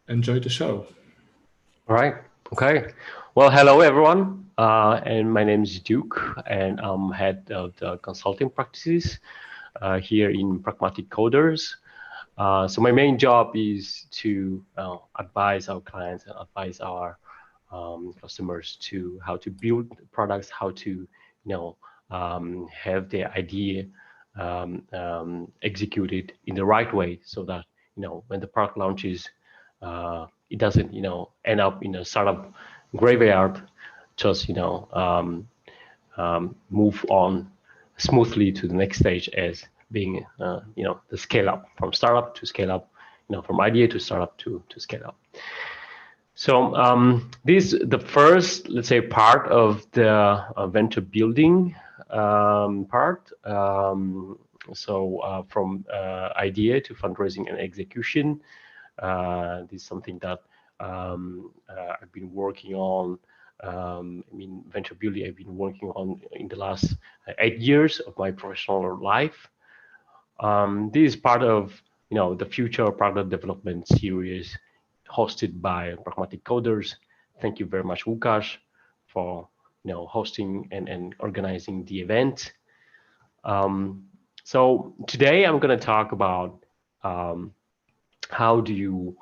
enjoy the show. All right. Okay. Well, hello everyone, and my name is Duke, and I'm head of the consulting practices here in Pragmatic Coders. So my main job is to advise our clients and advise our customers to how to build products, how to have their idea executed in the right way, so that when the product launches, it doesn't end up in a startup graveyard. Just move on smoothly to the next stage as being the scale up, from startup to scale up, from idea to startup to scale up. So this is the first, let's say, part of the venture building part. From idea to fundraising and execution, this is something that I've been working on. Venture building I've been working on in the last 8 years of my professional life. This is part of the future product development series hosted by Pragmatic Coders. Thank you very much, Łukasz, for hosting and organizing the event. So today I'm going to talk about how do you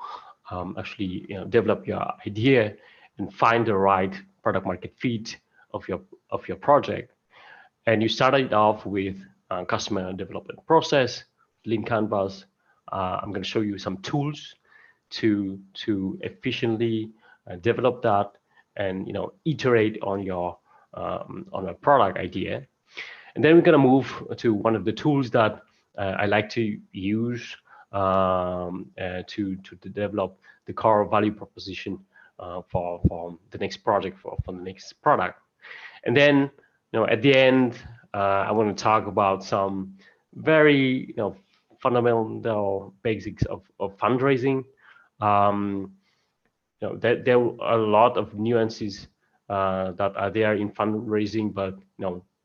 actually develop your idea and find the right product market fit of your project. And you started off with customer development process, Lean Canvas. I'm going to show you some tools to efficiently develop that and iterate on your on a product idea. And then we're going to move to one of the tools that I like to use to develop the core value proposition for the next project, for the next product. And then at the end, I want to talk about some very fundamental basics of fundraising. There are a lot of nuances that are there in fundraising, but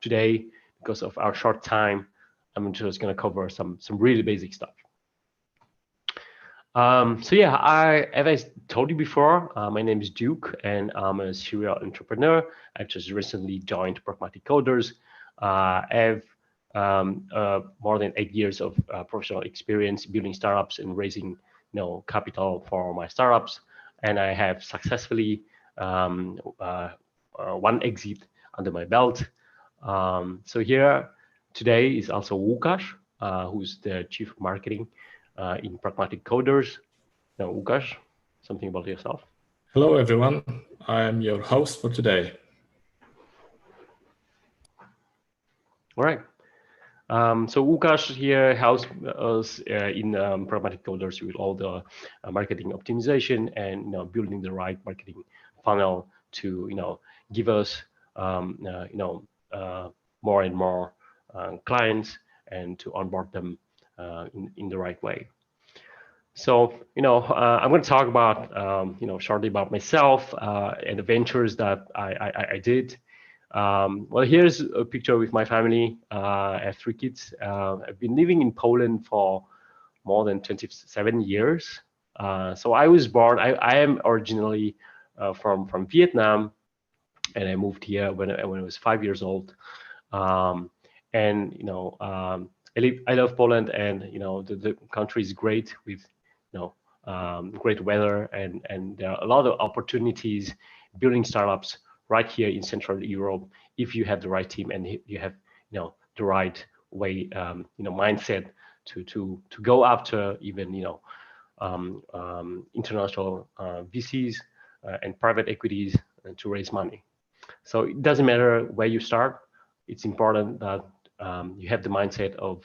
today, because of our short time, I'm just going to cover some really basic stuff. So yeah, as I told you before, my name is Duke, and I'm a serial entrepreneur. I just recently joined Pragmatic Coders. I have more than 8 years of professional experience building startups and raising capital for my startups, and I have successfully one exit under my belt. So here today is also Łukasz, who's the chief of marketing in Pragmatic Coders. Now, Łukasz, something about yourself. Hello, everyone. I am your host for today. All right. So Łukasz here helps us in Pragmatic Coders with all the marketing optimization and building the right marketing funnel to give us more and more clients and to onboard them in the right way. So I'm going to talk about shortly about myself and the ventures that I did. Well, here's a picture with my family. I have 3 kids. I've been living in Poland for more than 27 years. So I was born. I am originally from Vietnam, and I moved here when I was 5 years old. I love Poland, and the country is great with great weather, and there are a lot of opportunities building startups right here in Central Europe if you have the right team and you have the right way mindset to go after even international VCs and private equities to raise money. So it doesn't matter where you start. It's important that you have the mindset of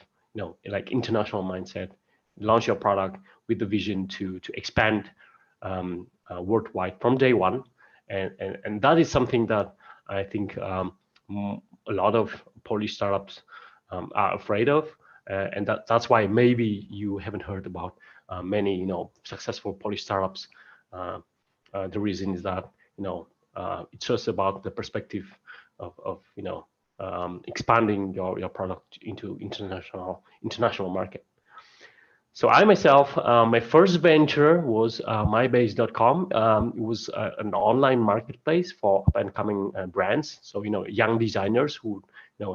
like international mindset, launch your product with the vision to expand worldwide from day one, and that is something that I think a lot of Polish startups are afraid of, and that's why maybe you haven't heard about many successful Polish startups. The reason is that it's just about the perspective of expanding your product into international market. So I myself, my first venture was mybase.com. It was an online marketplace for up and coming brands. So young designers who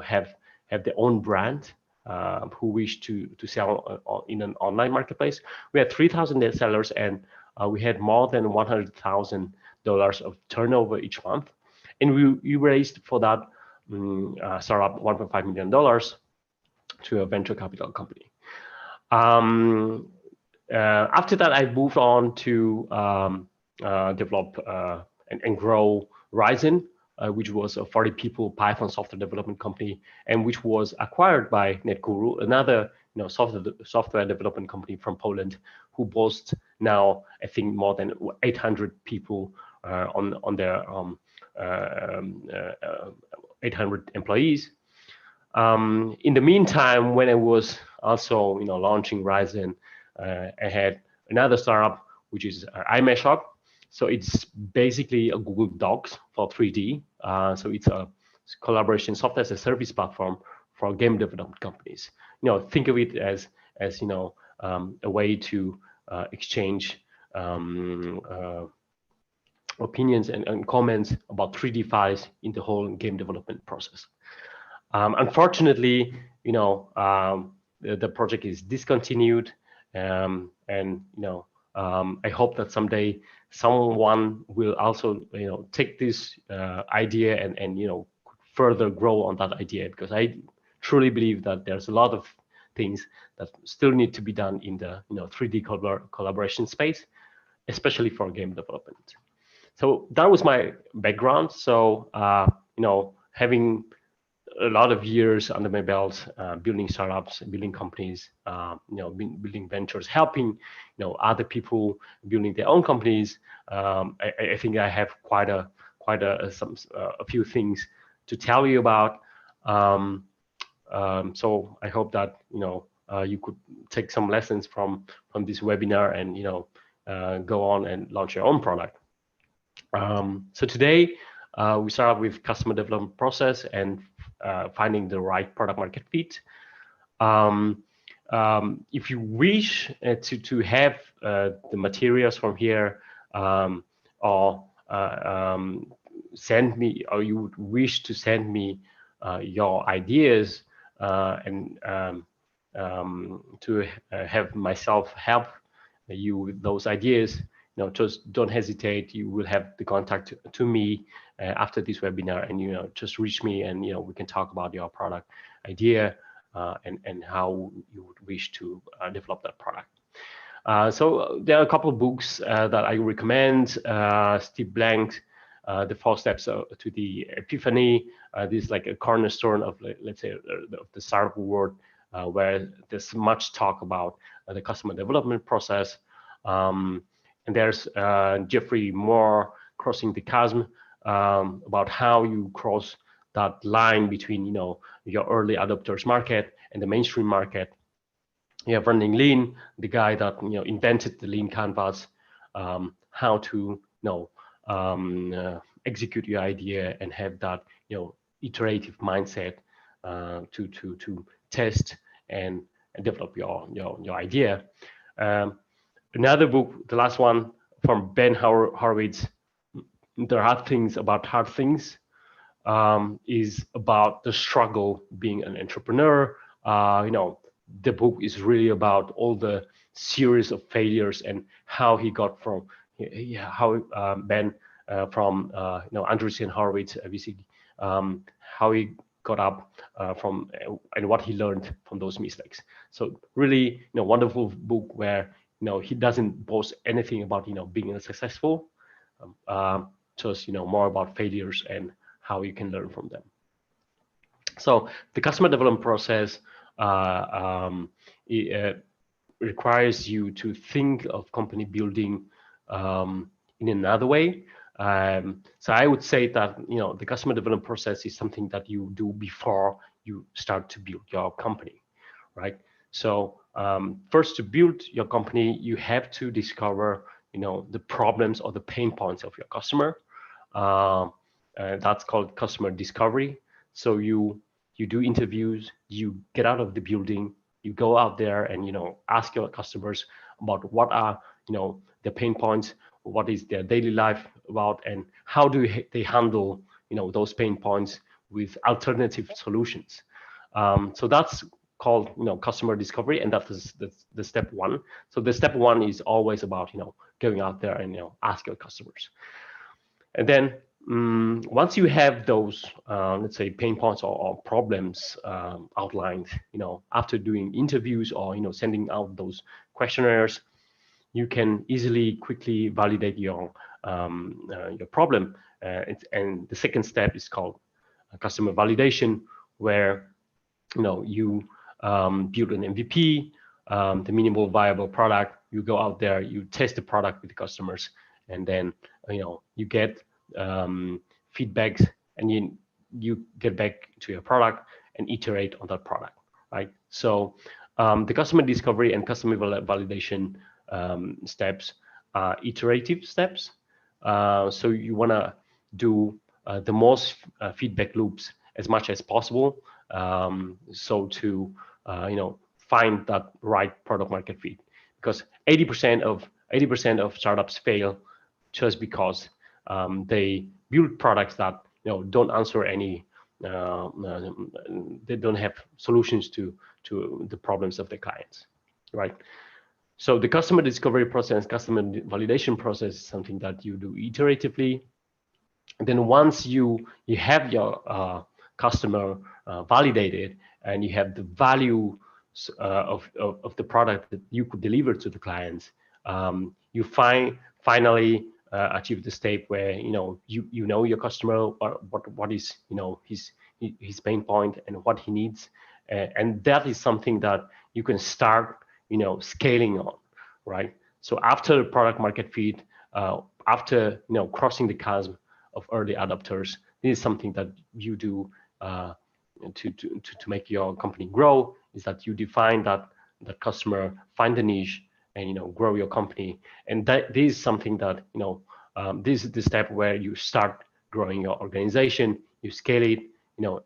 have their own brand, who wish to sell in an online marketplace. We had 3,000 sellers, and we had more than $100,000 of turnover each month, and we raised for that startup $1.5 million to a venture capital company. After that, I moved on to develop and grow Ryzen, which was a 40 people Python software development company, and which was acquired by NetGuru, another software development company from Poland, who boasts now, I think, more than 800 people on their 800 employees. In the meantime, when I was also launching Ryzen, I had another startup, which is iMeshop. So it's basically a Google Docs for 3D. So it's a collaboration software as a service platform for game development companies. Think of it as a way to exchange opinions and comments about 3D files in the whole game development process. Unfortunately, the project is discontinued, and I hope that someday someone will also take this idea and further grow on that idea, because I truly believe that there's a lot of things that still need to be done in the 3D collaboration space, especially for game development. So that was my background. So having a lot of years under my belt, building startups, building companies, building ventures, helping other people building their own companies. I think I have quite a few things to tell you about. So I hope that you could take some lessons from this webinar and go on and launch your own product. So today we start with customer development process and finding the right product market fit. If you wish to have the materials from here, or send me, or you would wish to send me your ideas and to have myself help you with those ideas, just don't hesitate. You will have the contact to me after this webinar, and just reach me, and we can talk about your product idea and how you would wish to develop that product. So there are a couple of books that I recommend. Steve Blank, The 4 Steps to the Epiphany. This is like a cornerstone of, let's say, of the startup world, where there's much talk about the customer development process. And there's Jeffrey Moore, Crossing the Chasm, about how you cross that line between your early adopters market and the mainstream market. You have Running Lean, the guy that invented the lean canvas, how to execute your idea and have that iterative mindset to test and develop your idea. Another book, the last one, from Ben Horowitz, The Hard Things About Hard Things, is about the struggle being an entrepreneur. The book is really about all the series of failures and how he got from Ben from Andreessen Horowitz, basically, how he got up from and what he learned from those mistakes. So really, wonderful book where he doesn't boast anything about being successful, just more about failures and how you can learn from them. So the customer development process requires you to think of company building in another way. So I would say that the customer development process is something that you do before you start to build your company, right? So first, to build your company, you have to discover the problems or the pain points of your customer. That's called customer discovery. So you do interviews, you get out of the building, you go out there and ask your customers about what are their pain points, what is their daily life about, and how do they handle those pain points with alternative solutions. So that's called customer discovery, and that is the step one. So the step one is always about going out there and ask your customers. And then once you have those let's say pain points or problems outlined, after doing interviews or sending out those questionnaires, you can quickly validate your problem. And the second step is called customer validation, where you build an MVP, the minimal viable product. You go out there, you test the product with the customers, and then you get feedbacks, and you get back to your product and iterate on that product, right? So the customer discovery and customer validation steps are iterative steps. So you want to do the most feedback loops as much as possible, so to find that right product market fit, because 80% of startups fail just because they build products that don't answer any they don't have solutions to the problems of the clients, right? So the customer discovery process, customer validation process is something that you do iteratively. And then once you have your customer validated, and you have the value of the product that you could deliver to the clients, you finally achieve the state where you know your customer, what is his pain point and what he needs, and that is something that you can start scaling on, right? So after product market fit, after crossing the chasm of early adopters, this is something that you do to make your company grow, is that you define that customer, find the niche, and grow your company. And that this is something that this is the step where you start growing your organization, you scale it,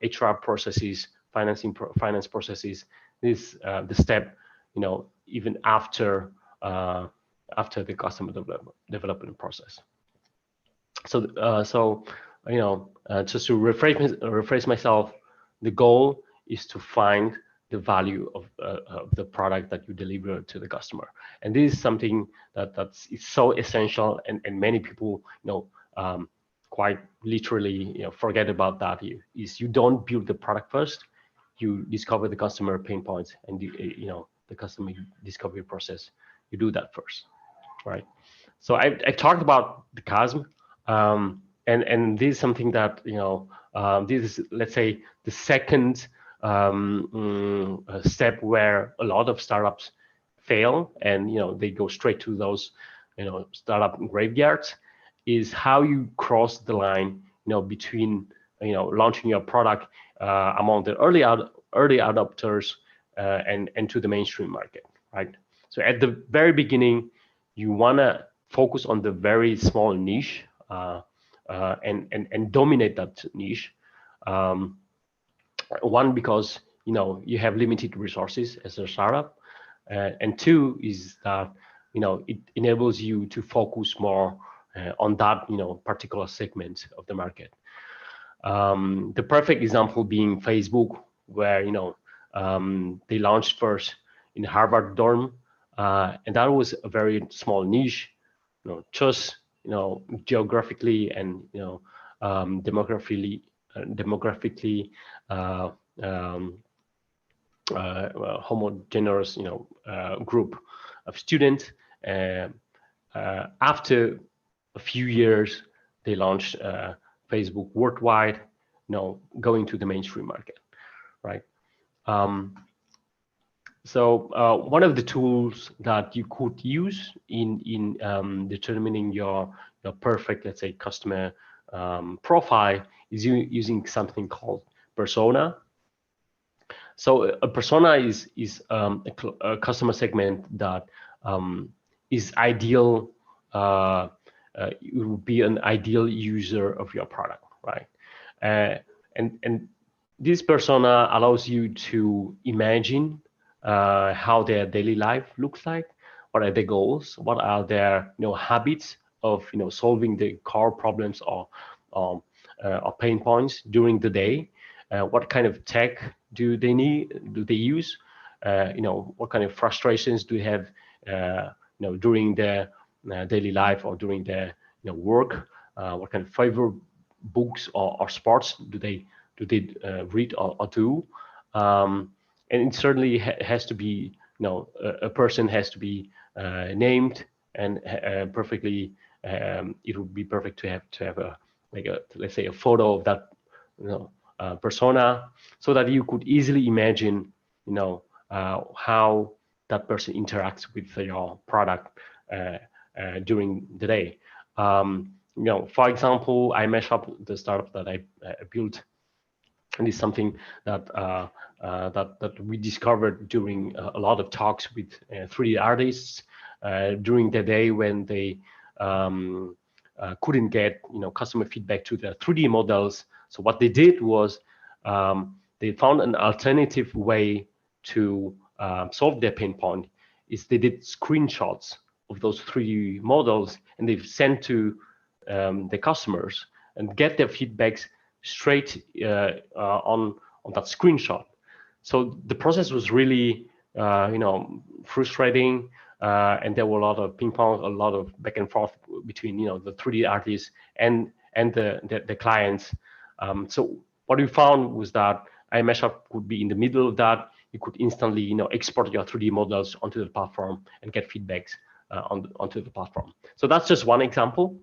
HR processes, finance processes. This the step even after the customer development process. So just to rephrase myself, the goal is to find the value of the product that you deliver to the customer, and this is something that's so essential, and many people quite literally forget about that. You don't build the product first, you discover the customer pain points, and the customer discovery process, you do that first, right? So I talked about the chasm, and this is something that this is, let's say, the second step where a lot of startups fail, and they go straight to those startup graveyards, is how you cross the line between launching your product among the early adopters and to the mainstream market, right? So at the very beginning, you want to focus on the very small niche and dominate that niche. One, because you have limited resources as a startup, and two is that it enables you to focus more on that particular segment of the market. The perfect example being Facebook, where they launched first in Harvard dorm, and that was a very small niche, just geographically and demographically homogeneous group of students. After a few years, they launched Facebook worldwide, going to the mainstream market, right? So one of the tools that you could use in determining your perfect, let's say, customer profile is using something called persona. So a persona is a customer segment that is ideal. It would be an ideal user of your product, right? And this persona allows you to imagine how their daily life looks like, what are their goals, what are their habits of solving the core problems or pain points during the day, what kind of tech do they use, what kind of frustrations do they have during their daily life or during their work, what kind of favorite books or sports do they read or do. And it certainly has to be, a person has to be named and perfectly. It would be perfect to have a, like a, let's say, a photo of that persona, so that you could easily imagine how that person interacts with your product during the day. For example, I mesh up the startup that I built, and it's something that we discovered during a lot of talks with 3D artists during the day when they couldn't get customer feedback to their 3D models. So what they did was they found an alternative way to solve their pain point. Is they did screenshots of those 3D models and they've sent to the customers and get their feedbacks straight on that screenshot. So the process was really frustrating, and there were a lot of ping pong, a lot of back and forth between the 3D artists and the clients. So what we found was that iMeshup could be in the middle of that. You could instantly export your 3D models onto the platform and get feedbacks onto the platform. So that's just one example.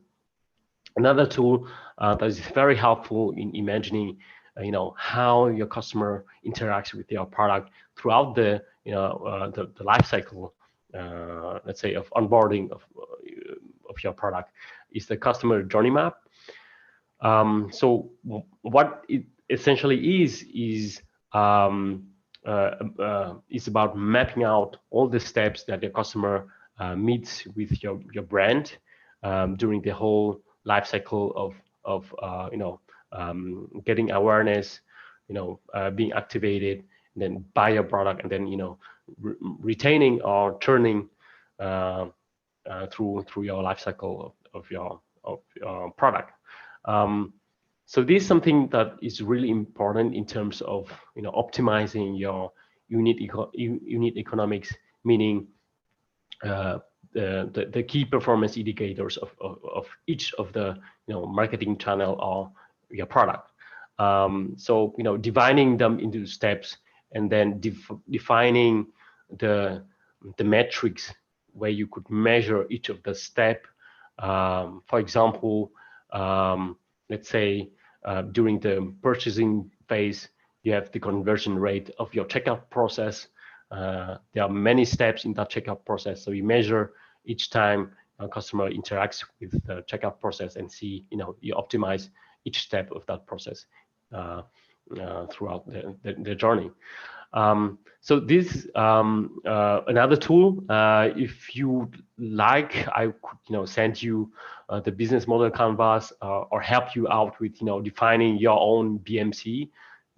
Another tool that is very helpful in imagining, how your customer interacts with your product throughout the life cycle, let's say, of onboarding of your product, is the customer journey map. So what it essentially is about mapping out all the steps that the customer meets with your brand during the whole life cycle of getting awareness, being activated, and then buy your product, and then retaining or turning through your life cycle of your product. So this is something that is really important in terms of optimizing your unit economics, meaning the key performance indicators of each of the marketing channel or your product. So dividing them into steps, and then defining the metrics where you could measure each of the step. For example, let's say during the purchasing phase, you have the conversion rate of your checkout process. There are many steps in that checkout process, so you measure each time a customer interacts with the checkout process and see, you optimize each step of that process throughout the journey. So this another tool. If you like, I could send you the business model canvas or help you out with defining your own BMC,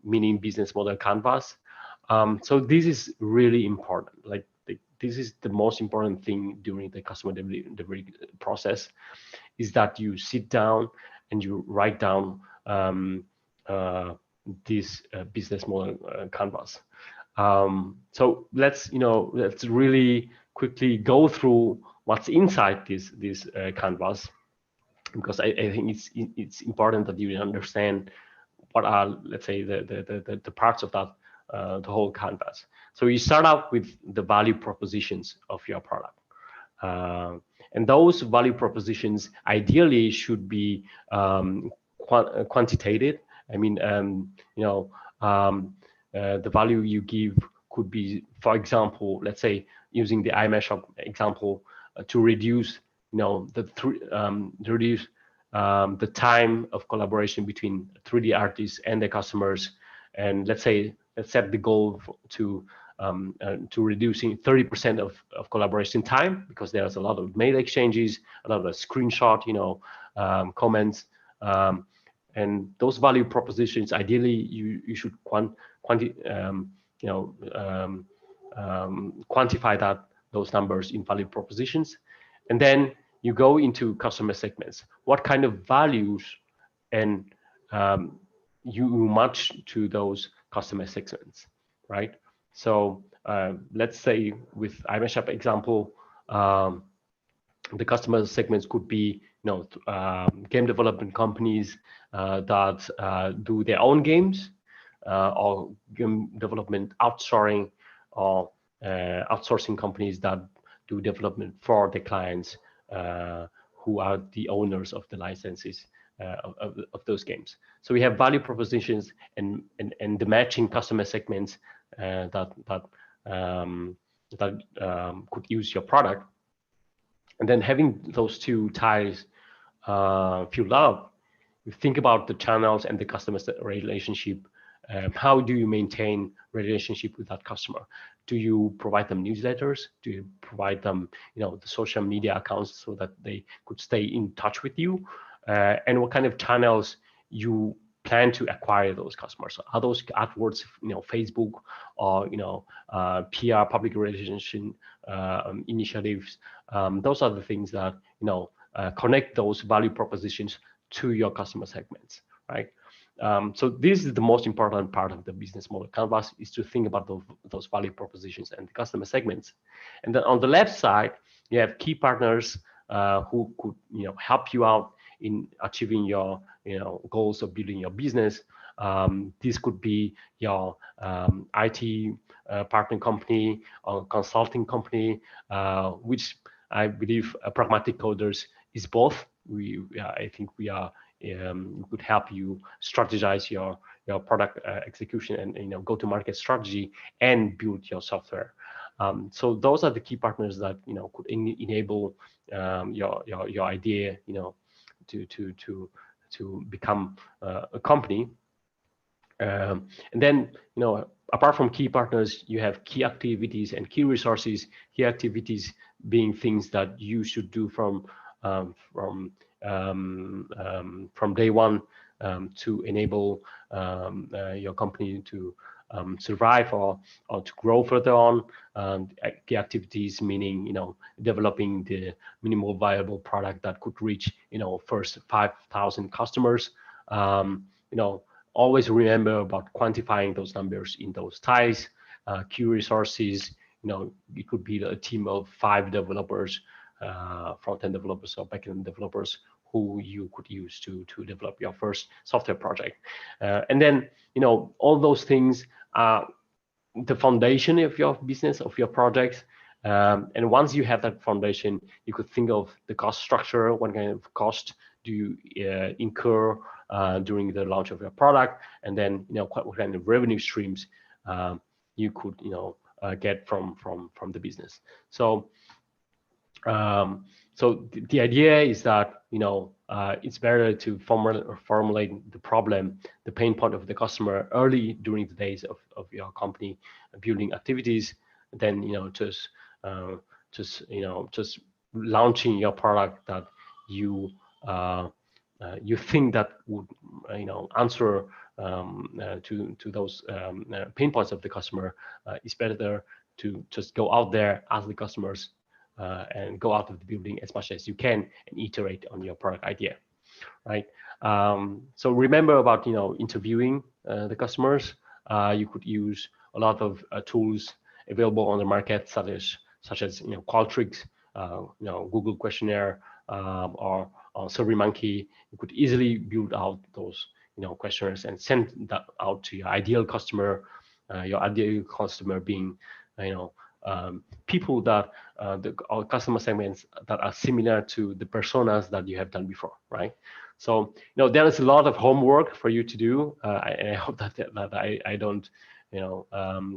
meaning business model canvas. So this is really important. Like this is the most important thing during the customer delivery process, is that you sit down and you write down this business model canvas. So let's really quickly go through what's inside this canvas, because I think it's important that you understand what are, let's say, the parts of that the whole canvas. So you start out with the value propositions of your product, and those value propositions ideally should be quantitative. I mean, the value you give could be, for example, let's say, using the iMeshup example, to reduce the time of collaboration between 3D artists and their customers. And let's set the goal to reducing 30% of collaboration time, because there's a lot of mail exchanges, a lot of screenshot, comments, and those value propositions. Ideally, you should quantify those numbers in value propositions, and then you go into customer segments. What kind of values and you match to those customer segments, right? So let's say with iMeshap example, the customer segments could be, game development companies that do their own games, or game development outsourcing, or outsourcing companies that do development for the clients who are the owners of the licenses of those games. So we have value propositions and the matching customer segments that could use your product. And then having those two ties filled out, you think about the channels and the customer relationship. How do you maintain relationship with that customer? Do you provide them newsletters? Do you provide them, the social media accounts so that they could stay in touch with you? And what kind of channels you plan to acquire those customers? Are those AdWords, Facebook, or PR, public relations initiatives? Those are the things that connect those value propositions to your customer segments, right? So this is the most important part of the business model canvas, is to think about those value propositions and the customer segments. And then on the left side, you have key partners who could help you out in achieving your goals of building your business. This could be your IT partner company or consulting company, which I believe Pragmatic Coders is both. I think we could help you strategize your product execution and go-to-market strategy and build your software. So those are the key partners that could enable your idea to become a company. And then apart from key partners, you have key activities and key resources. Key activities being things that you should do from day one to enable your company to survive or to grow further on. Key activities meaning developing the minimal viable product that could reach first 5,000 customers. Always remember about quantifying those numbers in those ties. Key resources, it could be a team of 5 developers, front-end developers or back-end developers, who you could use to develop your first software project. And then all those things are the foundation of your business, of your projects. And once you have that foundation, you could think of the cost structure. What kind of cost do you incur during the launch of your product? And then what kind of revenue streams you could get from the business. So the idea is that it's better to formulate the problem, the pain point of the customer early during the days of your company building activities, than just launching your product that you think that would answer to those pain points of the customer. It's better to just go out there, ask the customers, and go out of the building as much as you can and iterate on your product idea, right? So remember about interviewing the customers. You could use a lot of tools available on the market, such as Qualtrics, Google questionnaire, or SurveyMonkey. You could easily build out those questionnaires and send that out to your ideal customer. Your ideal customer being people that or customer segments that are similar to the personas that you have done before, right? So there is a lot of homework for you to do. I hope that I don't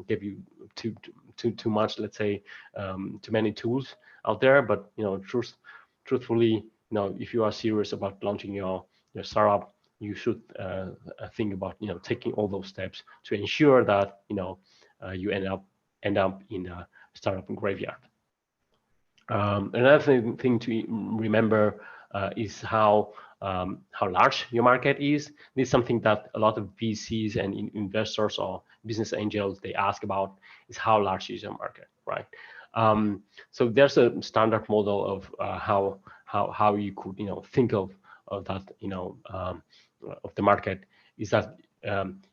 give you too much, let's say, too many tools out there. But truthfully, if you are serious about launching your startup, you should think about taking all those steps to ensure that you end up in a startup graveyard. Another thing to remember is how large your market is. This is something that a lot of VCs and investors or business angels, they ask about, is how large is your market, right? So there's a standard model of how you could think of that of the market, is that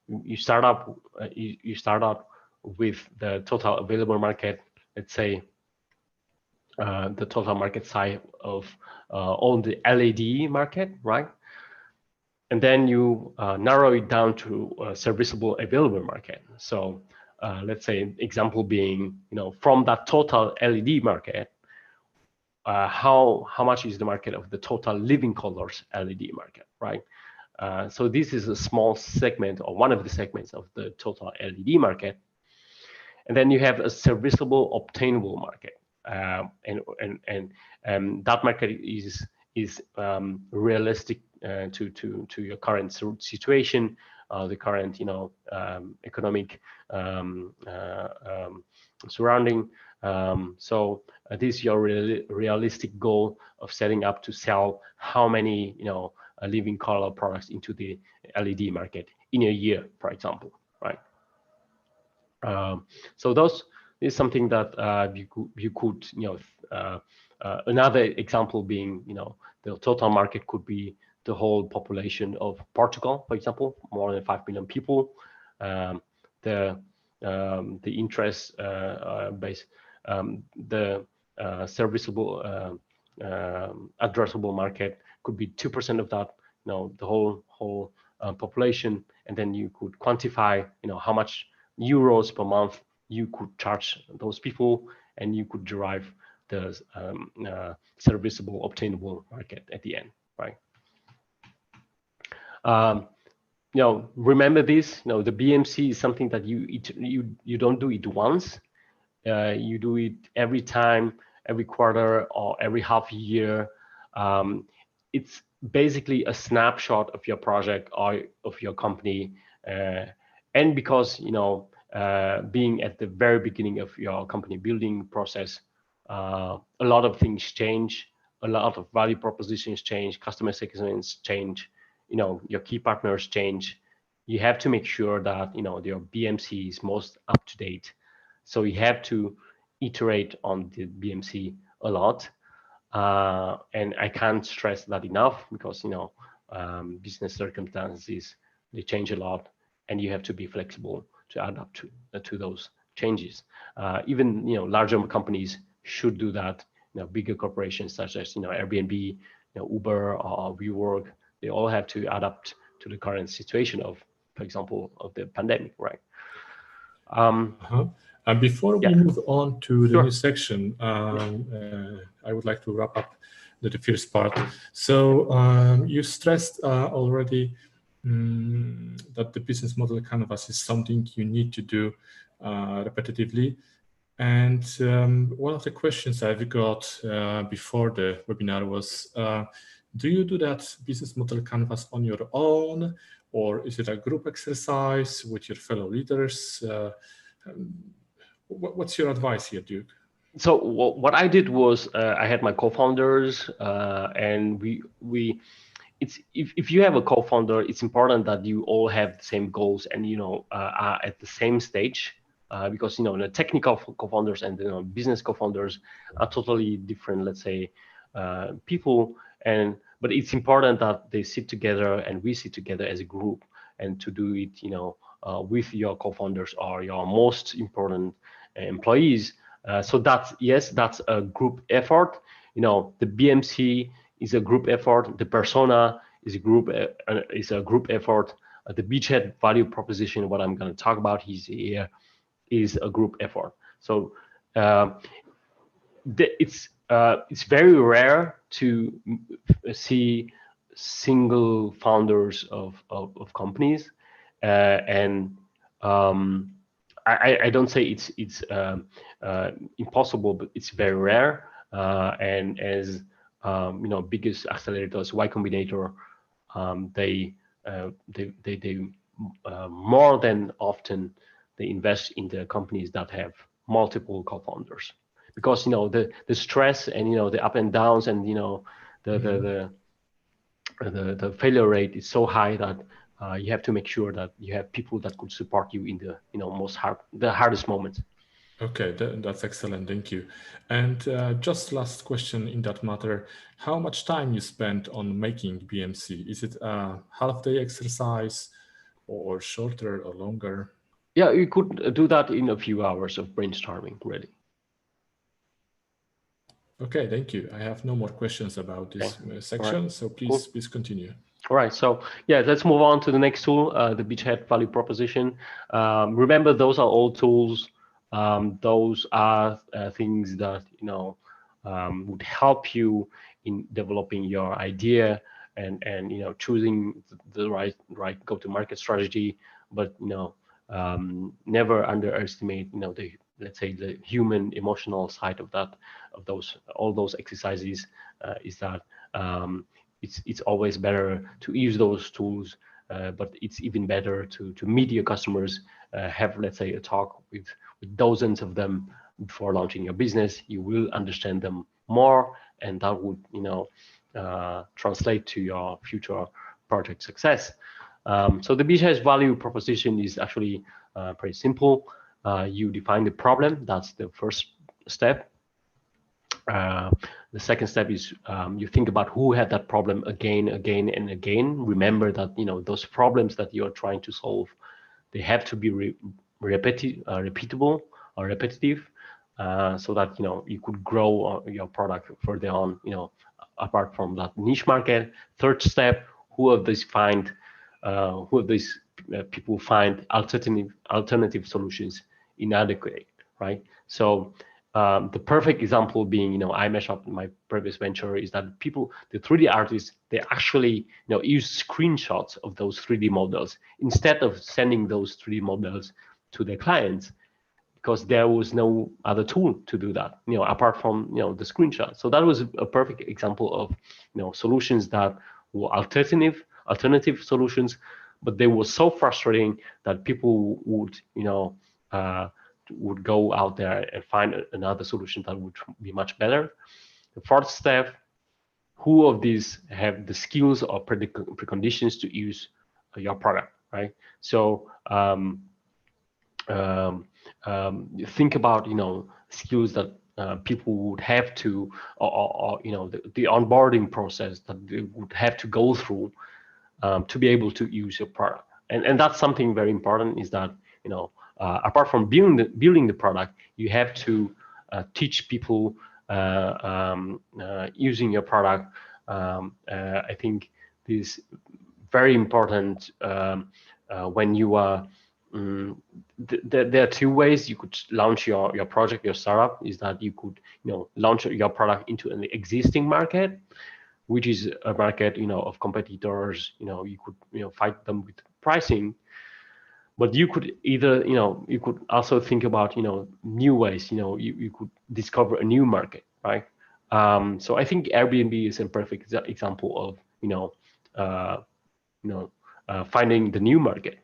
you start out with the total available market, let's say the total market size of all the LED market, right? And then you narrow it down to a serviceable available market. So let's say example being, from that total LED market, how much is the market of the total living colors LED market, right? So this is a small segment, or one of the segments of the total LED market. And then you have a serviceable obtainable market, and that market is realistic to your current situation, the current economic surrounding. So this is your realistic goal of setting up to sell how many living color products into the LED market in a year, for example, right? So those is something that you could another example being the total market could be the whole population of Portugal, for example, more than 5 million people. The interest base, the serviceable addressable market could be 2% of that, the whole population, and then you could quantify how much euros per month you could charge those people, and you could derive the serviceable obtainable market at the end, right? Remember this. The BMC is something that you don't do it once. You do it every time, every quarter, or every half year. It's basically a snapshot of your project or of your company, and because being at the very beginning of your company building process, a lot of things change, a lot of value propositions change, customer segments change, your key partners change. You have to make sure that your BMC is most up to date. So you have to iterate on the BMC a lot, and I can't stress that enough, because business circumstances, they change a lot, and you have to be flexible to adapt to those changes. Even larger companies should do that. Bigger corporations such as Airbnb, Uber, or WeWork, they all have to adapt to the current situation of, for example, of the pandemic, right? And before we move on to the new section, I would like to wrap up the first part. So you stressed already that the business model canvas is something you need to do repetitively. And one of the questions I've got before the webinar was, do you do that business model canvas on your own, or is it a group exercise with your fellow leaders? What's your advice here, Duke? So what I did was I had my co-founders, and we if you have a co-founder, it's important that you all have the same goals and are at the same stage, because the technical co-founders and the business co-founders are totally different, let's say, people, but it's important that they sit together and we sit together as a group, and to do it with your co-founders or your most important employees. So that's a group effort. The BMC is a group effort. The persona is a group effort. The beachhead value proposition, what I'm going to talk about here, is a group effort. So it's very rare to see single founders of companies, and I don't say it's impossible, but it's very rare. And as biggest accelerators, Y Combinator, they more than often they invest in the companies that have multiple co-founders, because the stress and the up and downs and the failure rate is so high that you have to make sure that you have people that could support you in the the hardest moments. Okay, that's excellent. Thank you. And just last question in that matter: how much time you spent on making BMC? Is it a half-day exercise, or shorter or longer? Yeah, you could do that in a few hours of brainstorming, really. Okay, thank you. I have no more questions about this section, right. so please, Cool. please continue. All right, so yeah, let's move on to the next tool, the beachhead value proposition. Remember, those are all tools. Those are things that would help you in developing your idea and choosing the right go-to-market strategy. But never underestimate the, let's say, the human emotional side of that, all those exercises. Is that it's always better to use those tools, but it's even better to meet your customers, have, let's say, a talk with dozens of them before launching your business. You will understand them more, and that would translate to your future project success. So the beachhead value proposition is actually pretty simple. You define the problem. That's the first step. The second step is you think about who had that problem again and again. Remember that those problems that you're trying to solve, they have to be repeatable or repetitive, so that you could grow your product further on, apart from that niche market. Third step, who of these people find alternative solutions inadequate, right? So the perfect example being, iMeshop, my previous venture, is that the 3D artists, they actually use screenshots of those 3D models instead of sending those 3D models to their clients, because there was no other tool to do that, apart from the screenshot. So that was a perfect example of solutions that were alternative solutions, but they were so frustrating that people would go out there and find another solution that would be much better. The fourth step, who of these have the skills or preconditions to use your product, right? So think about skills that people would have to, or the onboarding process that they would have to go through to be able to use your product. And that's something very important, is that apart from building the product, you have to teach people using your product. I think this is very important when you are. There are two ways you could launch your project, your startup. Is that you could launch your product into an existing market, which is a market of competitors. You could fight them with pricing. But you could either, you could also think about, new ways. You could discover a new market, right? So I think Airbnb is a perfect example of, finding the new market,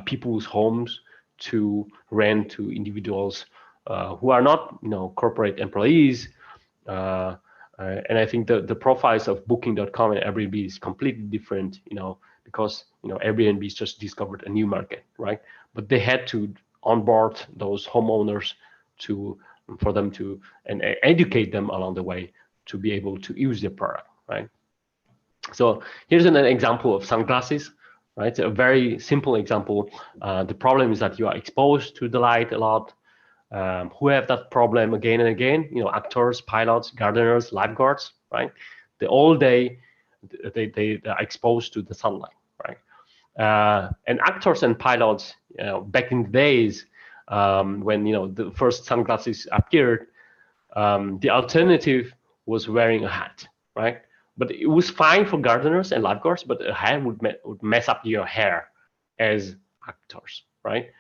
people's homes to rent to individuals who are not, corporate employees. And I think the profiles of Booking.com and Airbnb is completely different, because Airbnb just discovered a new market, right? But they had to onboard those homeowners for them to and educate them along the way to be able to use their product, right? So here's an example of sunglasses, right? A very simple example. The problem is that you are exposed to the light a lot. Who have that problem again and again? Actors, pilots, gardeners, lifeguards, right? All day they are exposed to the sunlight, right? And actors and pilots, back in the days when the first sunglasses appeared, the alternative was wearing a hat, right? But it was fine for gardeners and lifeguards, but a hat would mess up your hair as actors, right?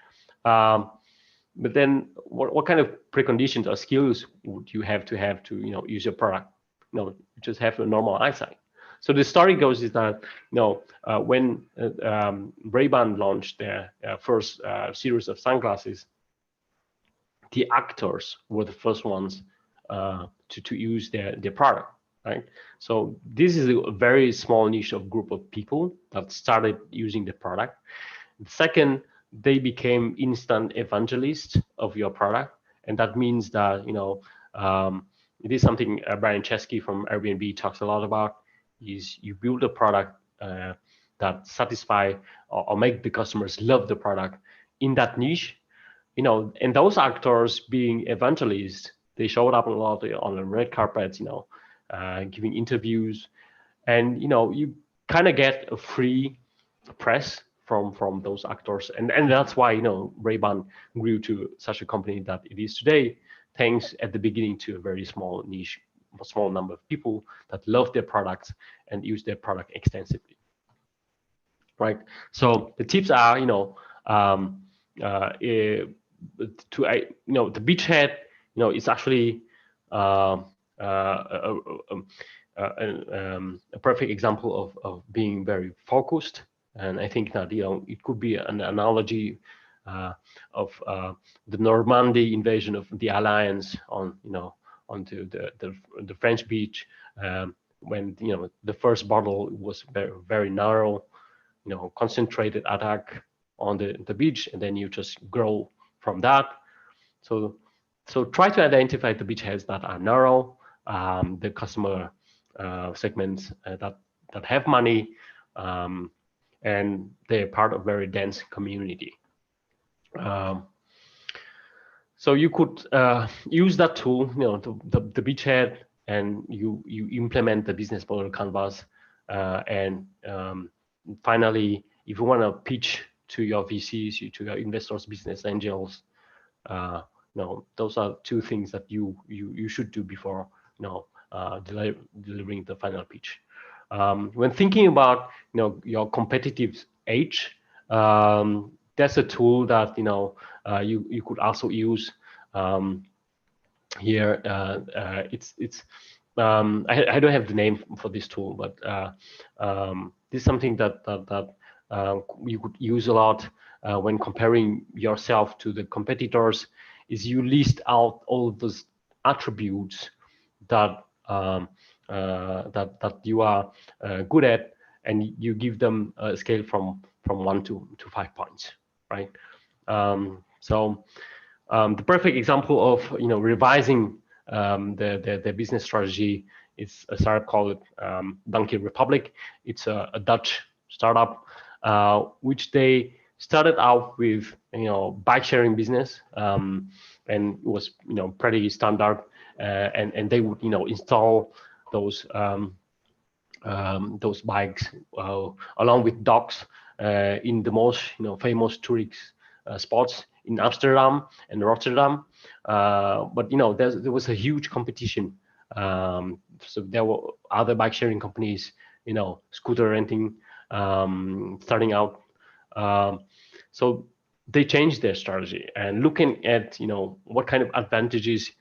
But then what kind of preconditions or skills would you have to use your product? Just have a normal eyesight. So the story goes is that when Ray-Ban launched their first series of sunglasses, the actors were the first ones to use their product. right? So this is a very small niche of group of people that started using the product. Second, they became instant evangelists of your product, and that means that it is something Brian Chesky from Airbnb talks a lot about. Is you build a product that satisfy or make the customers love the product in that niche, and those actors being evangelists, they showed up a lot on the red carpet, giving interviews, and you kind of get a free press from those actors, and that's why Ray-Ban grew to such a company that it is today, thanks at the beginning to a very small niche, a small number of people that love their products and use their product extensively, right? So the tips are, the beachhead, it's actually a perfect example of being very focused. And I think that it could be an analogy of the Normandy invasion of the Alliance onto the French beach, when the first battle was very, very narrow, concentrated attack on the beach, and then you just grow from that. So try to identify the beachheads that are narrow, the customer segments that have money, and they're part of very dense community. So you could use that tool, the beachhead, and you implement the business model canvas, and finally, if you want to pitch to your VCs, to your investors, business angels, those are two things that you should do before delivering the final pitch. When thinking about your competitive edge, that's a tool that you could also use here. It's I don't have the name for this tool, but this is something that you could use a lot when comparing yourself to the competitors. Is you list out all of those attributes that that you are good at, and you give them a scale from 1 to 5 points, right? So the perfect example of revising the business strategy is a startup called Donkey Republic. It's a Dutch startup which they started out with bike sharing business, and it was pretty standard, and they would install those bikes along with dogs in the most famous tourist spots in Amsterdam and Rotterdam, but there was a huge competition. So there were other bike sharing companies, scooter renting, starting out. So they changed their strategy, and looking at what kind of advantages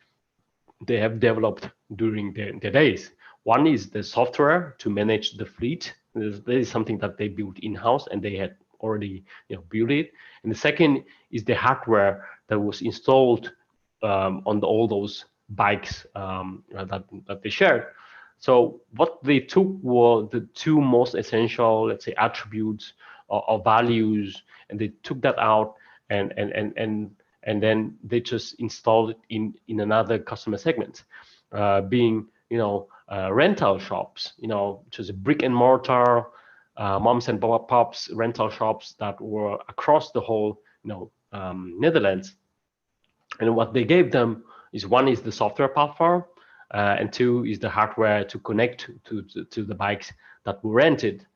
they have developed during their days. One is the software to manage the fleet. That is something that they built in-house, and they had already built it. And the second is the hardware that was installed on all those bikes that they shared. So what they took were the two most essential, let's say, attributes or values, and they took that out, and then they just installed it in another customer segment, being rental shops, just brick and mortar, moms and pops rental shops that were across the whole Netherlands. And what they gave them is, one is the software platform, and two is the hardware to connect to the bikes that were rented.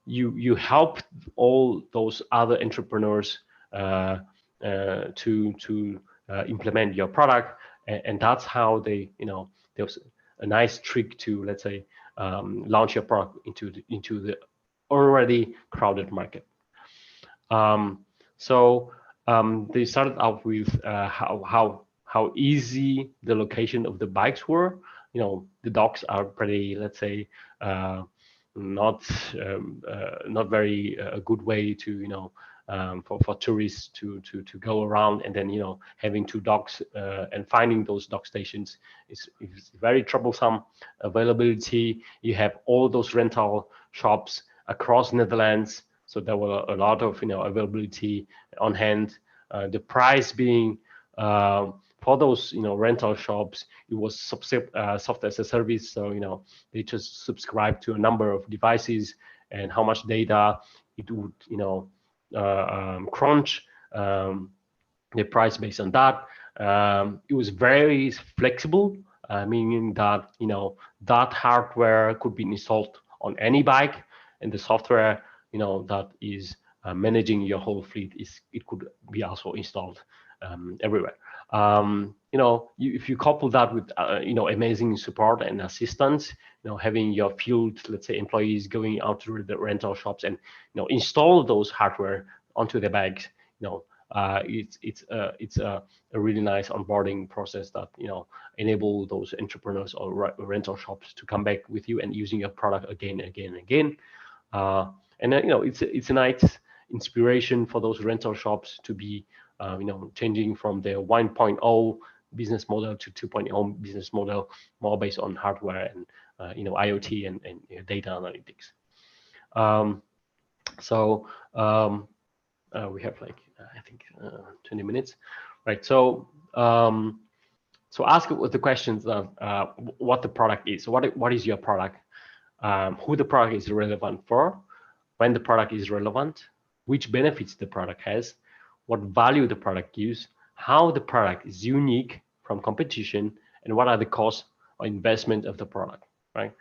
You help all those other entrepreneurs to implement your product, and that's how they there was a nice trick to, let's say, launch your product into the already crowded market. So they started out with how easy the location of the bikes were. The dogs are pretty, let's say, not very a good way to for tourists to go around, and then having to docks and finding those dock stations is very troublesome. Availability, you have all those rental shops across Netherlands, so there were a lot of availability on hand. The price being for those rental shops, it was software as a service, so they just subscribe to a number of devices, and how much data it would crunch the price based on that. It was very flexible, meaning that that hardware could be installed on any bike, and the software that is managing your whole fleet it could be also installed everywhere. If you couple that with amazing support and assistance, having your field, let's say, employees going out to the rental shops and install those hardware onto the bikes, it's a really nice onboarding process that enable those entrepreneurs or rental shops to come back with you and using your product again and again and again. And then it's a nice inspiration for those rental shops to be changing from their 1.0 business model to 2.0 business model, more based on hardware and IoT and data analytics. We have like I think 20 minutes, right? So ask the questions of what the product is. So what is your product? Who the product is relevant for? When the product is relevant? Which benefits the product has? What value the product gives? How the product is unique from competition? And what are the costs or investment of the product, right?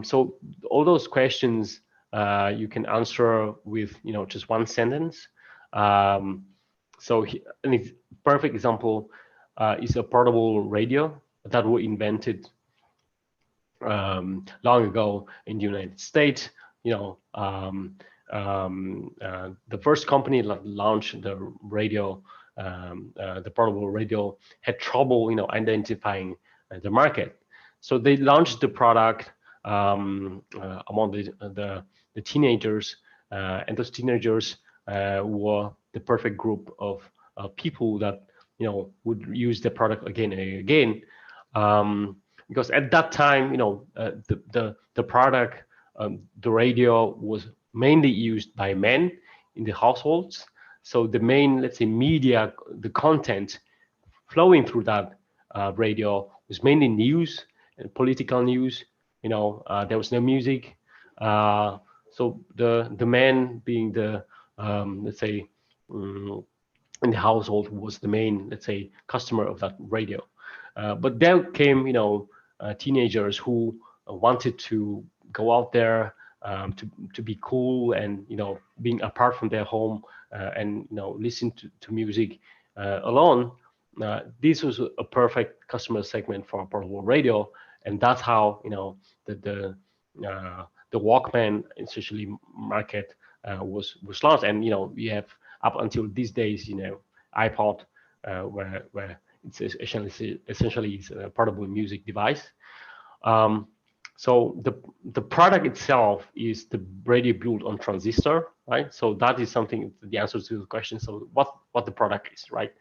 So all those questions you can answer with just one sentence. So a perfect example is a portable radio that was invented long ago in the United States. The first company that launched the radio, the portable radio, had trouble identifying the market. So they launched the product among the teenagers, and those teenagers were the perfect group of people that would use the product again and again, because at that time the product, the radio, was mainly used by men in the households. So the main, let's say, media, the content flowing through that radio was mainly news and political news. There was no music. So the man being the let's say in the household was the main, let's say, customer of that radio. But then came teenagers who wanted to go out there to be cool and being apart from their home and listen to music alone. This was a perfect customer segment for a portable radio, and that's how the Walkman essentially market was launched. And we have up until these days iPod, where it's essentially is a portable music device. So the product itself is the radio built on transistor, right? So that is something, the answer to the question. So what the product is, right?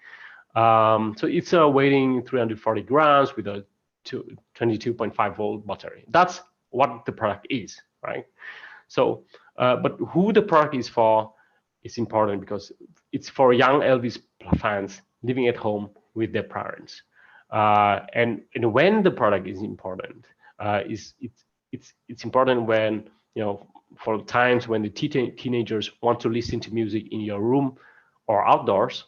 So it's a weighing 340 grams with a 22.5 volt battery. That's what the product is, right? So, but who the product is for is important, because it's for young Elvis fans living at home with their parents. And when the product is important, it's important when for times when the teenagers want to listen to music in your room or outdoors.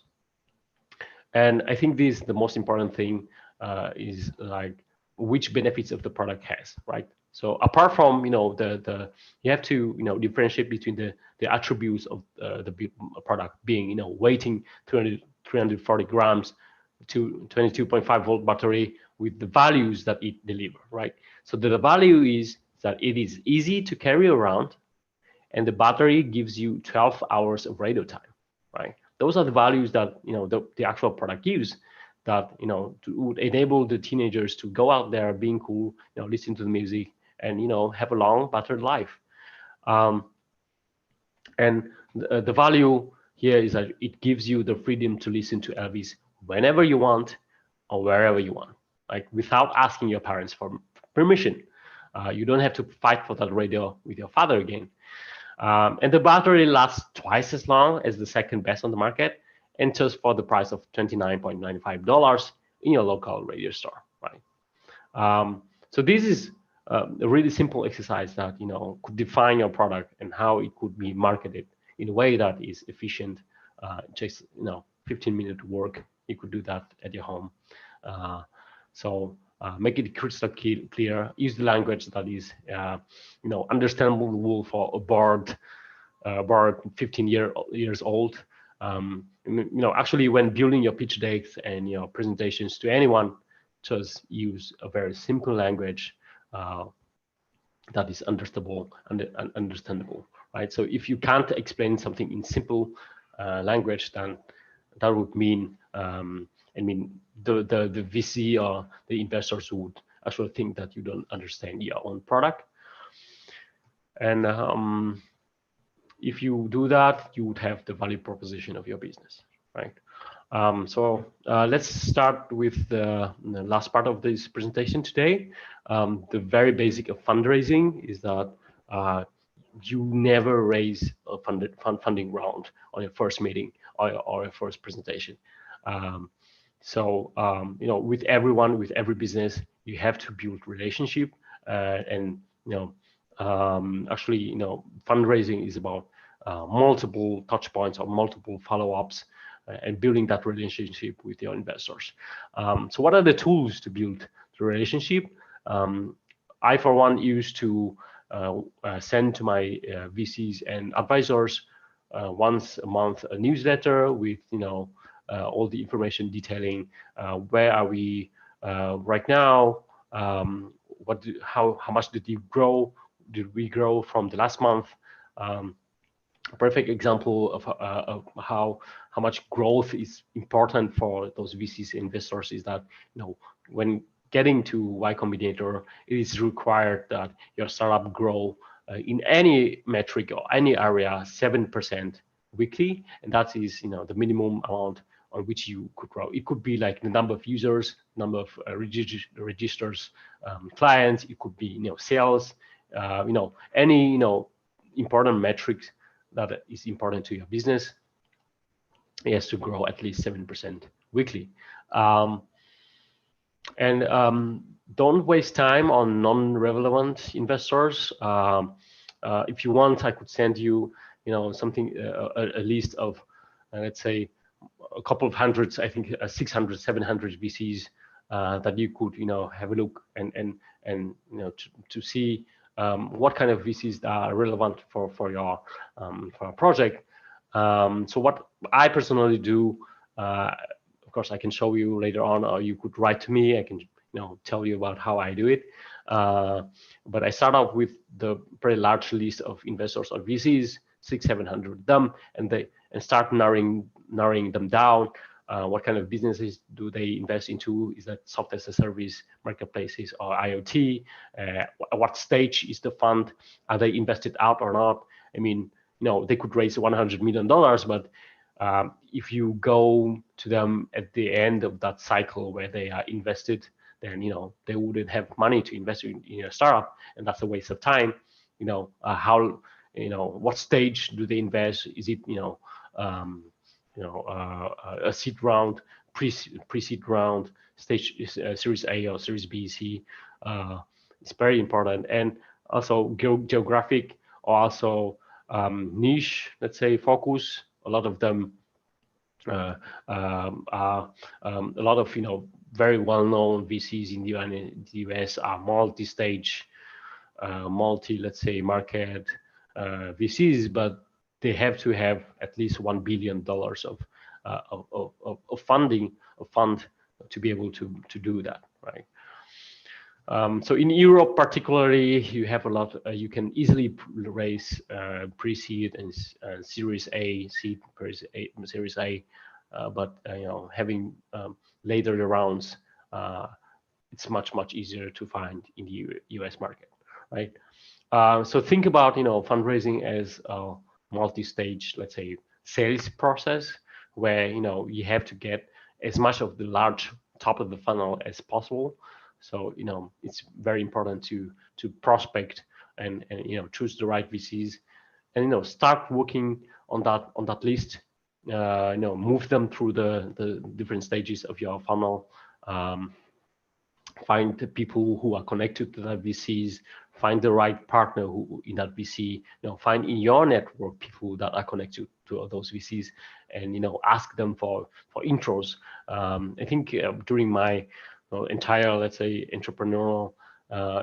And I think this the most important thing is like which benefits of the product has, right? So apart from you have to differentiate between the attributes of the product being weighing 340 grams to 22.5 volt battery with the values that it delivers, right? So the value is that it is easy to carry around, and the battery gives you 12 hours of radio time, right? Those are the values that the actual product gives, that would enable the teenagers to go out there being cool, listen to the music, and have a long battery life. And The value here is that it gives you the freedom to listen to Elvis whenever you want or wherever you want, like without asking your parents for permission. You don't have to fight for that radio with your father again. And the battery lasts twice as long as the second best on the market, and just for the price of $29.95 in your local radio store, right? So this is a really simple exercise that could define your product and how it could be marketed in a way that is efficient. Just 15-minute work, you could do that at your home. So make it crystal clear. Use the language that is understandable for a bored 15 years old. Actually, when building your pitch decks and your presentations to anyone, just use a very simple language that is understandable, right? So if you can't explain something in simple language, then that would mean, the VC or the investors would actually think that you don't understand your own product. And if you do that, you would have the value proposition of your business, right? So let's start with the last part of this presentation today. The very basic of fundraising is that you never raise a funding round on your first meeting or your first presentation. With everyone, with every business, you have to build relationship, and fundraising is about multiple touch points or multiple follow-ups and building that relationship with your investors. So what are the tools to build the relationship? I, for one, used to send to my VCs and advisors once a month a newsletter with all the information detailing where are we right now, how much did we grow from the last month. A perfect example of how much growth is important for those VCs investors is that when getting to Y Combinator, it is required that your startup grow in any metric or any area 7% weekly, and that is the minimum amount on which you could grow. It could be like the number of users, number of registers, clients. It could be sales, any important metrics that is important to your business. It has to grow at least 7% weekly. Don't waste time on non-relevant investors. If you want, I could send you, something, a list of, let's say, a couple of hundreds, I think 600, 700 VCs that you could, have a look and to see what kind of VCs are relevant for your project. So what I personally do, of course, I can show you later on, or you could write to me. I can tell you about how I do it. But I start off with the very large list of investors or VCs, 600-700 of them, and start narrowing them down. What kind of businesses do they invest into? Is that software as a service, marketplaces, or IoT? What stage is the fund? Are they invested out or not? I mean, they could raise $100 million, but if you go to them at the end of that cycle where they are invested, then they wouldn't have money to invest in a startup, and that's a waste of time. What stage do they invest? Is it a seed round, pre-seed round, stage Series A or Series B, C? It's very important, and also geographic, or also niche, let's say, focus. A lot of them are a lot of very well-known VCs in the US are multi-stage, let's say, market VCs, but they have to have at least $1 billion of funding, a fund, to be able to do that, right? So in Europe, particularly, you have a lot. You can easily raise pre-seed and Series A, seed, Series A, but having later rounds, it's much easier to find in the US market, right? So think about fundraising as multi-stage, let's say, sales process where you have to get as much of the large top of the funnel as possible. So it's very important to prospect and choose the right VCs, and start working on that list. Move them through the different stages of your funnel. Find the people who are connected to that VCs, find the right partner who in that VC, find in your network people that are connected to those VCs, and ask them for intros. I think during my entire, let's say, entrepreneurial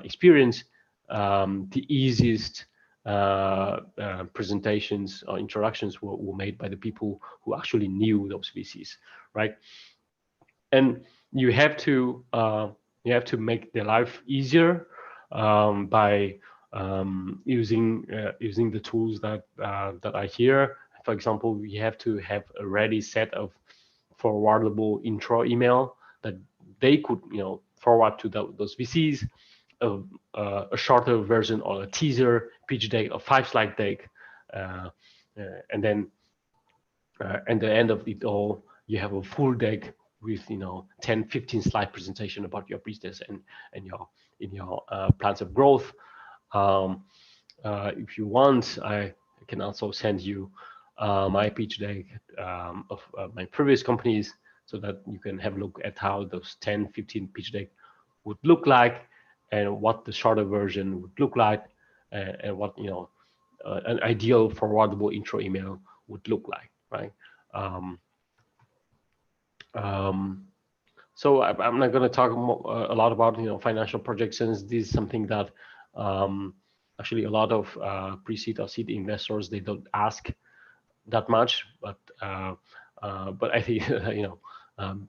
experience, the easiest presentations or introductions were made by the people who actually knew those VCs, right? And you have to make their life easier by using the tools that are here. For example, we have to have a ready set of forwardable intro email that they could forward to those VCs, a shorter version or a teaser pitch deck, a 5-slide deck, and then at the end of it all, you have a full deck with 10-15 slide presentation about your business and your plans of growth. If you want, I can also send you my pitch deck of my previous companies, so that you can have a look at how those 10-15 pitch deck would look like, and what the shorter version would look like, and what an ideal forwardable intro email would look like, right? So I'm not going to talk a lot about financial projections. This is something that actually a lot of pre-seed or seed investors, they don't ask that much, but I think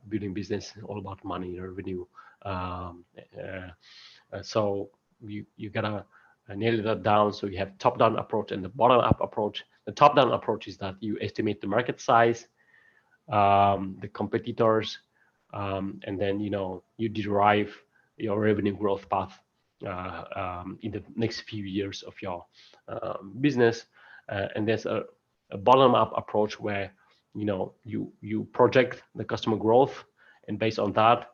building business all about money, revenue. So you gotta nail that down. So you have top-down approach and the bottom-up approach. The top-down approach is that you estimate the market size, the competitors, and then you derive your revenue growth path in the next few years of your business. And there's a bottom-up approach where you project the customer growth, and based on that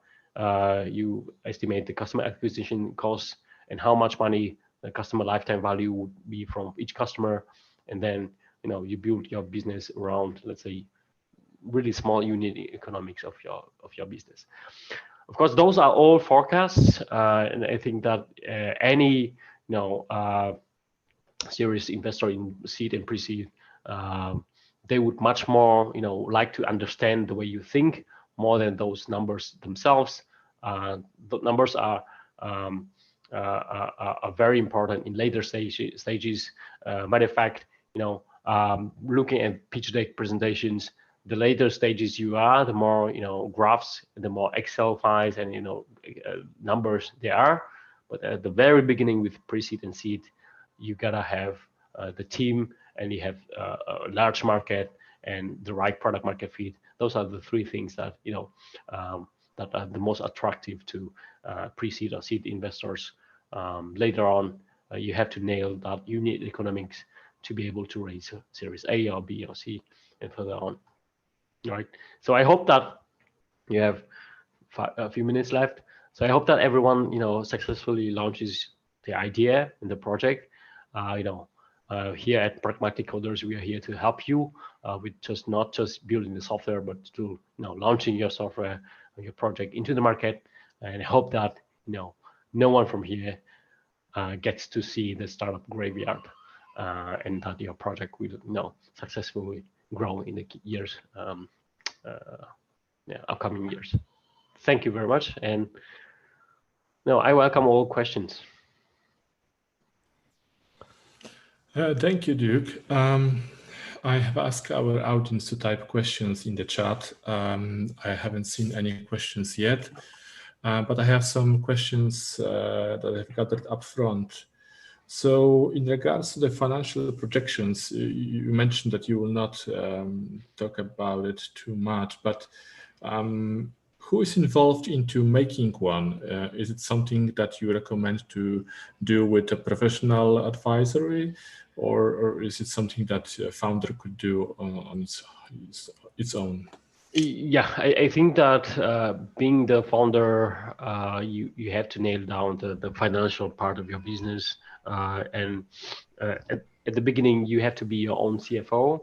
you estimate the customer acquisition costs and how much money the customer lifetime value would be from each customer, and then you build your business around, let's say, really small unit economics of your business. Of course, those are all forecasts, and I think that any serious investor in seed and pre-seed, they would much more like to understand the way you think more than those numbers themselves. The numbers are very important in later stages. Matter of fact, looking at pitch deck presentations, the later stages you are, the more graphs, the more Excel files and numbers there are. But at the very beginning with pre-seed and seed, you gotta have the team, and you have a large market and the right product market fit. Those are the three things that that are the most attractive to pre-seed or seed investors. Later on, you have to nail that unit economics to be able to raise Series A or B or C and further on. All right. So I hope that you have a few minutes left. So I hope that everyone successfully launches the idea in the project. Here at Pragmatic Coders, we are here to help you with not just building the software, but to launching your software, your project into the market. And I hope that no one from here gets to see the startup graveyard, and that your project will successfully grow in the years, upcoming years. Thank you very much, and I welcome all questions. Thank you, Duke. I have asked our audience to type questions in the chat. I haven't seen any questions yet, but I have some questions that I've gathered up front. So in regards to the financial projections, you mentioned that you will not talk about it too much, but who is involved into making one? Is it something that you recommend to do with a professional advisory, or is it something that a founder could do on its own? Yeah, I think that being the founder, you have to nail down the financial part of your business, and at the beginning you have to be your own CFO.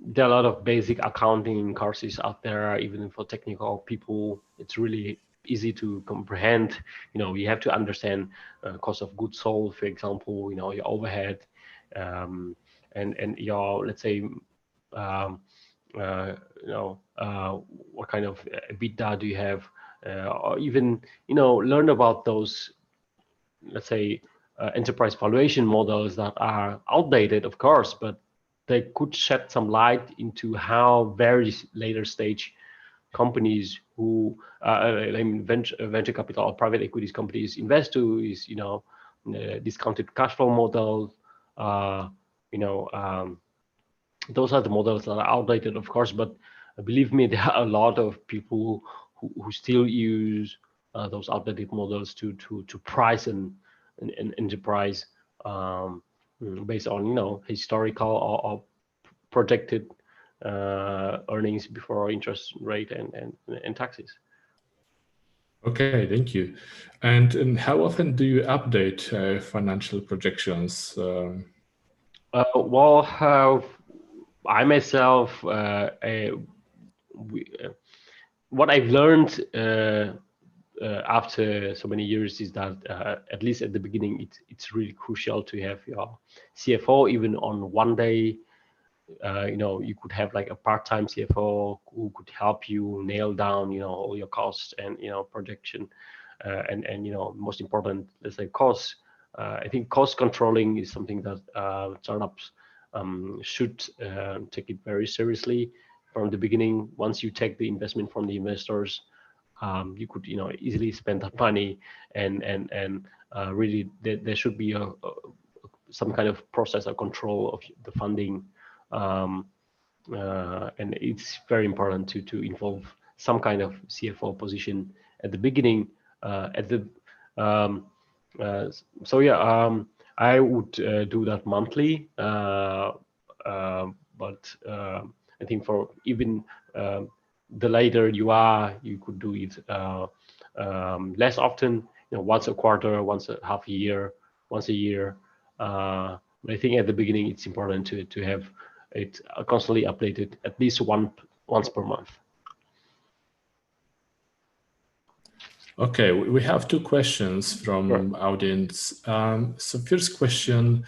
There are a lot of basic accounting courses out there, even for technical people. It's really easy to comprehend. You have to understand cost of goods sold, for example. Your overhead, and your, let's say, um, what kind of EBITDA do you have, or even learn about those, let's say, enterprise valuation models that are outdated, of course, but they could shed some light into how various later stage companies who venture capital or private equities companies invest to is discounted cash flow model. You know those are the models that are outdated, of course, but believe me, there are a lot of people who still use those outdated models to price an enterprise, based on historical or projected earnings before interest rate and taxes. Okay, thank you. And how often do you update financial projections? I myself, what I've learned after so many years is that at least at the beginning, it's really crucial to have your CFO even on one day. You could have like a part-time CFO who could help you nail down all your costs and projection, and most important, let's say, costs. I think cost controlling is something that startups should take it very seriously from the beginning. Once you take the investment from the investors, you could easily spend that money, and really there should be some kind of process or control of the funding, and it's very important to involve some kind of CFO position at the beginning. So yeah, I would do that monthly, but I think for even the later you are, you could do it less often, once a quarter, once a half a year, once a year. But I think at the beginning it's important to have it constantly updated at least once per month. Okay, we have two questions from audience. So first question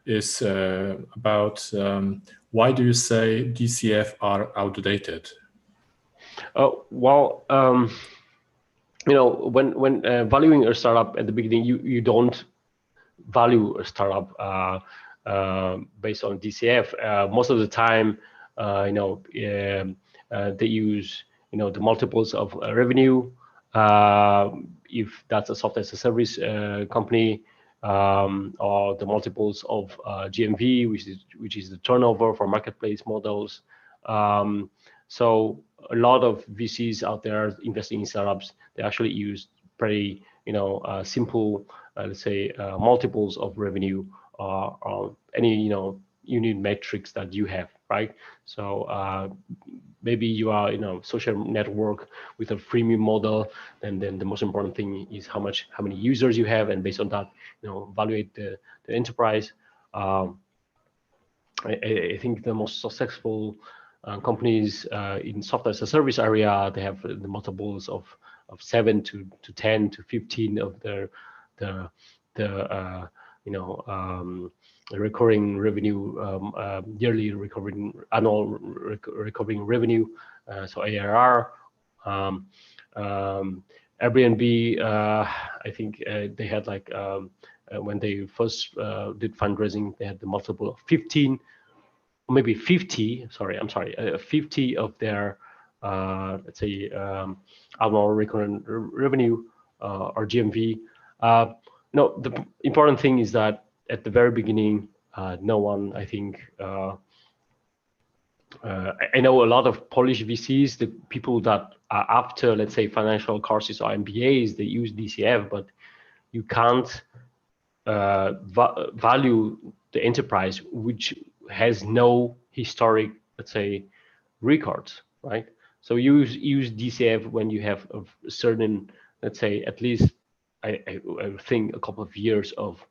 is about why do you say DCF are outdated? When valuing a startup at the beginning, you don't value a startup based on DCF. Most of the time, they use the multiples of revenue. If that's a software as a service company, or the multiples of GMV, which is the turnover for marketplace models. So a lot of VCs out there investing in startups, they actually use pretty simple, let's say, multiples of revenue, or any unit metrics that you have, right? So maybe you are social network with a freemium model, and then the most important thing is how many users you have, and based on that evaluate the enterprise. I think the most successful companies in software as a service area, they have the multiples of 7 to 10 to 15 of the recurring revenue, yearly recurring annual recurring revenue, so ARR. Airbnb, I think they had like when they first did fundraising, they had the multiple of 15, maybe 50. I'm sorry, 50 of their let's say annual recurring revenue, or GMV. No, the important thing is that at the very beginning, no one, I think, I know a lot of Polish VCs, the people that are after, let's say, financial courses or MBAs, they use DCF, but you can't value the enterprise which has no historic, let's say, records, right? So use DCF when you have a certain, let's say, at least I think a couple of years of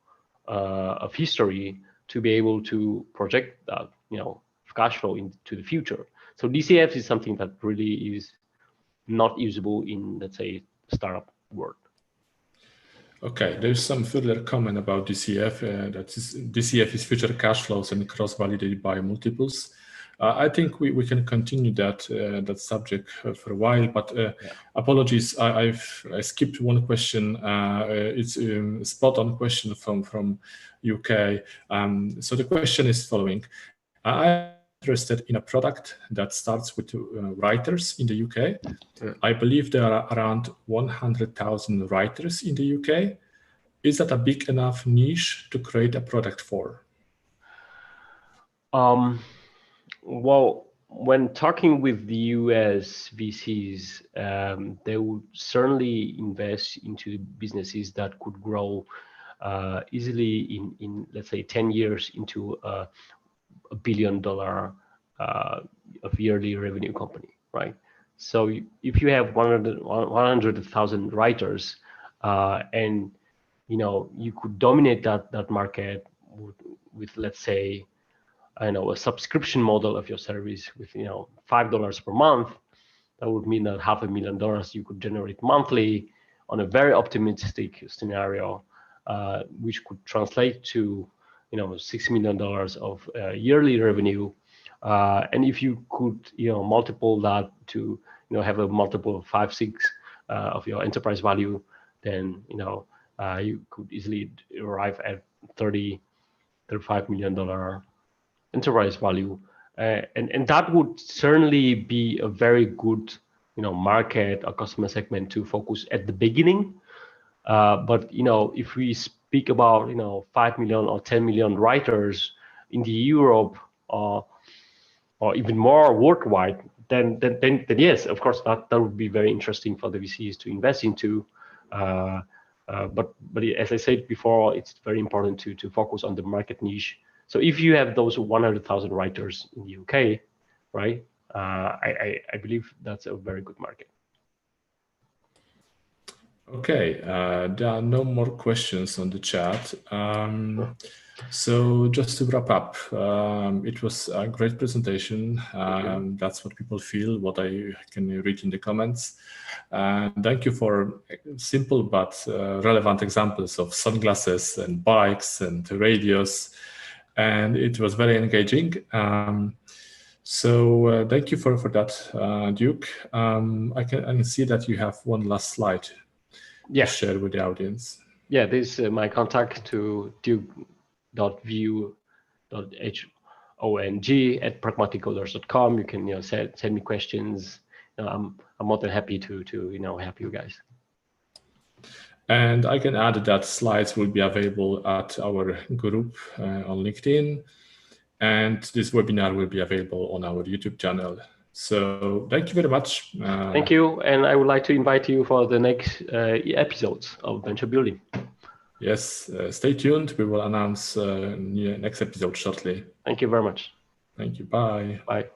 history to be able to project that, cash flow into the future. So DCF is something that really is not usable in, let's say, startup world. Okay, there's some further comment about DCF. DCF is future cash flows and cross-validated by multiples. I think we can continue that subject for a while, but apologies, I skipped one question. It's a spot-on question from UK. So the question is following. I'm interested in a product that starts with writers in the UK. I believe there are around 100,000 writers in the UK. Is that a big enough niche to create a product for? Well, when talking with the US VCs, they would certainly invest into businesses that could grow easily in let's say 10 years into $1 billion of yearly revenue company, right? So if you have 100,000 writers and you could dominate that market with let's say, I know, a subscription model of your service with $5 per month, that would mean that $500,000 you could generate monthly on a very optimistic scenario, which could translate to $6 million of yearly revenue. And if you could multiple that to have a multiple of 5, 6 of your enterprise value, then you could easily arrive at $35 million enterprise value, and that would certainly be a very good market or customer segment to focus at the beginning. But if we speak about 5 million or 10 million writers in the Europe or even more worldwide, then yes, of course that would be very interesting for the VCs to invest into. But as I said before, it's very important to focus on the market niche. So if you have those 100,000 writers in the UK, right, I believe that's a very good market. Okay, there are no more questions on the chat. So just to wrap up, it was a great presentation. That's what people feel, what I can read in the comments. Thank you for simple but relevant examples of sunglasses and bikes and radios. And it was very engaging. So thank you for that, Duke. I can see that you have one last slide to share with the audience. Yeah, this is my contact to duke.vu.hoang at pragmaticoders.com. You can send me questions. I'm more than happy to help you guys. And I can add that slides will be available at our group on LinkedIn, and this webinar will be available on our YouTube channel. So thank you very much. Thank you, and I would like to invite you for the next episodes of Venture Building. Yes, stay tuned. We will announce next episode shortly. Thank you very much. Thank you. Bye. Bye.